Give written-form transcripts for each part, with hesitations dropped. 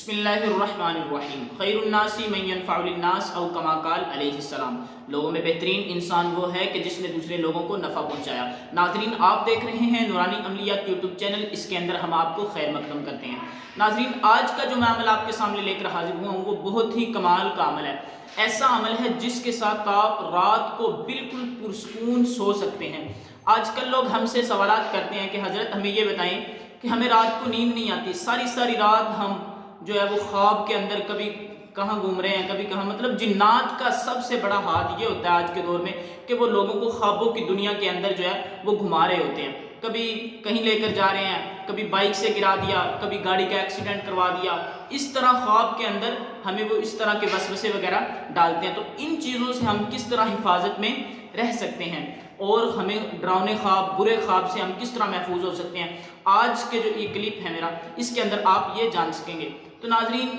بسم اللہ الرحمن الرحیم خیر الناس من ينفع للناس او کما قال علیہ السلام۔ لوگوں میں بہترین انسان وہ ہے کہ جس نے دوسرے لوگوں کو نفع پہنچایا۔ ناظرین، آپ دیکھ رہے ہیں نورانی عملیات یوٹیوب چینل، اس کے اندر ہم آپ کو خیر مقدم کرتے ہیں۔ ناظرین، آج کا جو میں عمل آپ کے سامنے لے کر حاضر ہوا ہوں وہ بہت ہی کمال کا عمل ہے۔ ایسا عمل ہے جس کے ساتھ آپ رات کو بالکل پرسکون سو سکتے ہیں۔ آج کل لوگ ہم سے سوالات کرتے ہیں کہ حضرت ہمیں یہ بتائیں کہ ہمیں رات کو نیند نہیں آتی، ساری رات ہم جو ہے وہ خواب کے اندر کبھی کہاں گھوم رہے ہیں، کبھی کہاں۔ مطلب جنات کا سب سے بڑا ہاتھ یہ ہوتا ہے آج کے دور میں کہ وہ لوگوں کو خوابوں کی دنیا کے اندر جو ہے وہ گھما رہے ہوتے ہیں۔ کبھی کہیں لے کر جا رہے ہیں، کبھی بائک سے گرا دیا، کبھی گاڑی کا ایکسیڈنٹ کروا دیا۔ اس طرح خواب کے اندر ہمیں وہ اس طرح کے وسوسے وغیرہ ڈالتے ہیں۔ تو ان چیزوں سے ہم کس طرح حفاظت میں رہ سکتے ہیں اور ہمیں ڈراؤنے خواب، برے خواب سے ہم کس طرح محفوظ ہو سکتے ہیں، آج کے جو یہ کلپ ہے میرا، اس کے اندر آپ یہ جان سکیں گے۔ تو ناظرین،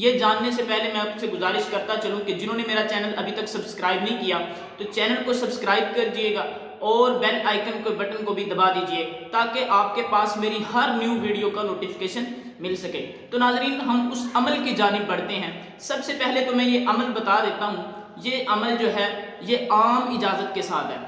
یہ جاننے سے پہلے میں آپ سے گزارش کرتا چلوں کہ جنہوں نے میرا چینل ابھی تک سبسکرائب نہیں کیا تو چینل کو سبسکرائب کر دیجیے گا اور بیل آئیکن کو بٹن کو بھی دبا دیجئے تاکہ آپ کے پاس میری ہر نیو ویڈیو کا نوٹیفیکیشن مل سکے۔ تو ناظرین، ہم اس عمل کی جانب بڑھتے ہیں۔ سب سے پہلے تو میں یہ عمل بتا دیتا ہوں، یہ عمل جو ہے یہ عام اجازت کے ساتھ ہے۔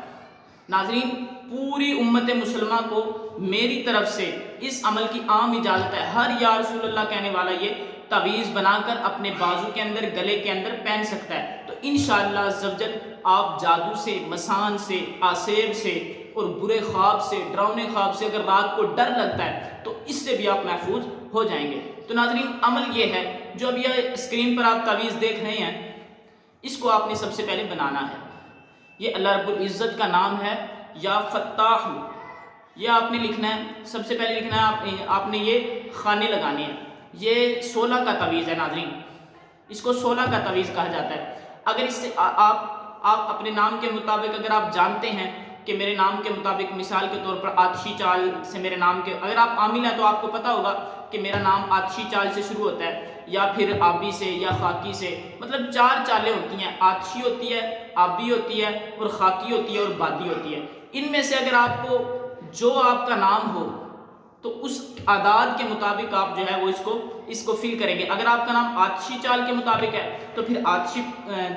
ناظرین، پوری امت مسلمہ کو میری طرف سے اس عمل کی عام اجازت ہے۔ ہر یا رسول اللہ کہنے والا یہ تعویذ بنا کر اپنے بازو کے اندر، گلے کے اندر پہن سکتا ہے۔ تو انشاءاللہ عزوجل آپ جادو سے، مسان سے، آسیب سے اور برے خواب سے، ڈراؤنے خواب سے، اگر رات کو ڈر لگتا ہے تو اس سے بھی آپ محفوظ ہو جائیں گے۔ تو ناظرین، عمل یہ ہے جو اب یہ اسکرین پر آپ تعویذ دیکھ رہے ہیں، اس کو آپ نے سب سے پہلے بنانا ہے۔ یہ اللہ رب العزت کا نام ہے، یا فتاح، یہ آپ نے لکھنا ہے۔ سب سے پہلے لکھنا ہے آپ نے یہ خانے لگانے ہیں۔ یہ 16 کا تعویذ ہے ناظرین، اس کو 16 کا تعویذ کہا جاتا ہے۔ اگر اس سے آپ اپنے نام کے مطابق، اگر آپ جانتے ہیں کہ میرے نام کے مطابق، مثال کے طور پر آتشی چال سے میرے نام کے، اگر آپ عامل ہیں تو آپ کو پتا ہوگا کہ میرا نام آتشی چال سے شروع ہوتا ہے، یا پھر آبی سے یا خاکی سے۔ مطلب 4 چالیں ہوتی ہیں، آتشی ہوتی ہے، آبی ہوتی ہے اور خاکی ہوتی ہے اور بادی ہوتی ہے۔ ان میں سے اگر آپ کو جو آپ کا نام ہو تو اس اعداد کے مطابق آپ جو ہے وہ اس کو فل کریں گے۔ اگر آپ کا نام آتشی چال کے مطابق ہے تو پھر آتشی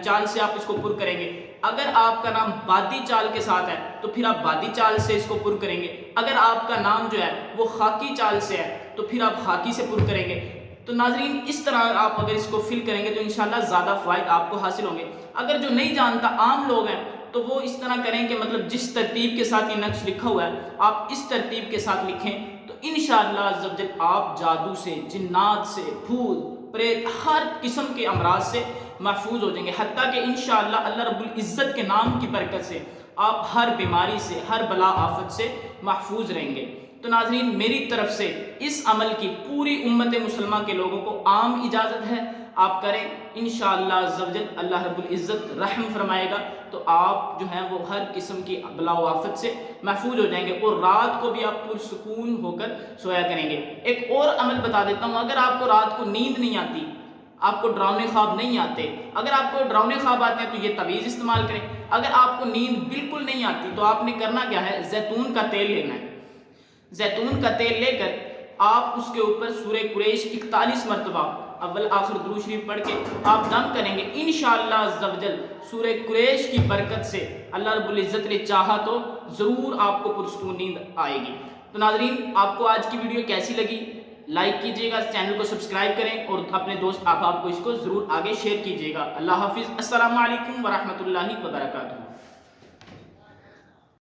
چال سے آپ اس کو پر کریں گے۔ اگر آپ کا نام بادی چال کے ساتھ ہے تو پھر آپ بادی چال سے اس کو پر کریں گے۔ اگر آپ کا نام جو ہے وہ خاکی چال سے ہے تو پھر آپ خاکی سے پر کریں گے۔ تو ناظرین، اس طرح آپ اگر اس کو فل کریں گے تو انشاءاللہ زیادہ فوائد آپ کو حاصل ہوں گے۔ اگر جو نہیں جانتا، عام لوگ ہیں، تو وہ اس طرح کریں کہ مطلب جس ترتیب کے ساتھ یہ نقش لکھا ہوا ہے آپ اس ترتیب کے ساتھ لکھیں تو انشاءاللہ عزوجل آپ جادو سے، جنات سے، بھوت پریت، ہر قسم کے امراض سے محفوظ ہو جائیں گے۔ حتیٰ کہ انشاءاللہ اللہ رب العزت کے نام کی برکت سے آپ ہر بیماری سے، ہر بلا آفت سے محفوظ رہیں گے۔ تو ناظرین، میری طرف سے اس عمل کی پوری امت مسلمہ کے لوگوں کو عام اجازت ہے، آپ کریں انشاءاللہ عزوجل اللہ رب العزت رحم فرمائے گا تو آپ جو ہیں وہ ہر قسم کی بلا و آفت سے محفوظ ہو جائیں گے اور رات کو بھی آپ پرسکون ہو کر سویا کریں گے۔ ایک اور عمل بتا دیتا ہوں، اگر آپ کو رات کو نیند نہیں آتی، آپ کو ڈراؤنے خواب نہیں آتے، اگر آپ کو ڈراؤنے خواب آتے ہیں تو یہ تعویذ استعمال کریں۔ اگر آپ کو نیند بالکل نہیں آتی تو آپ نے کرنا کیا ہے، زیتون کا تیل لینا ہے۔ زیتون کا تیل لے کر آپ اس کے اوپر سورہ قریش 41 مرتبہ اول آخر درود شریف پڑھ کے آپ دم کریں گے۔ انشاءاللہ عزوجل سورہ قریش کی برکت سے اللہ رب العزت نے چاہا تو ضرور آپ کو پرسکون نیند آئے گی۔ تو ناظرین، آپ کو آج کی ویڈیو کیسی لگی؟ لائک کیجئے گا، چینل کو سبسکرائب کریں اور اپنے دوست احباب کو اس کو ضرور آگے شیئر کیجئے گا۔ اللہ حافظ، السلام علیکم ورحمۃ اللہ وبرکاتہ۔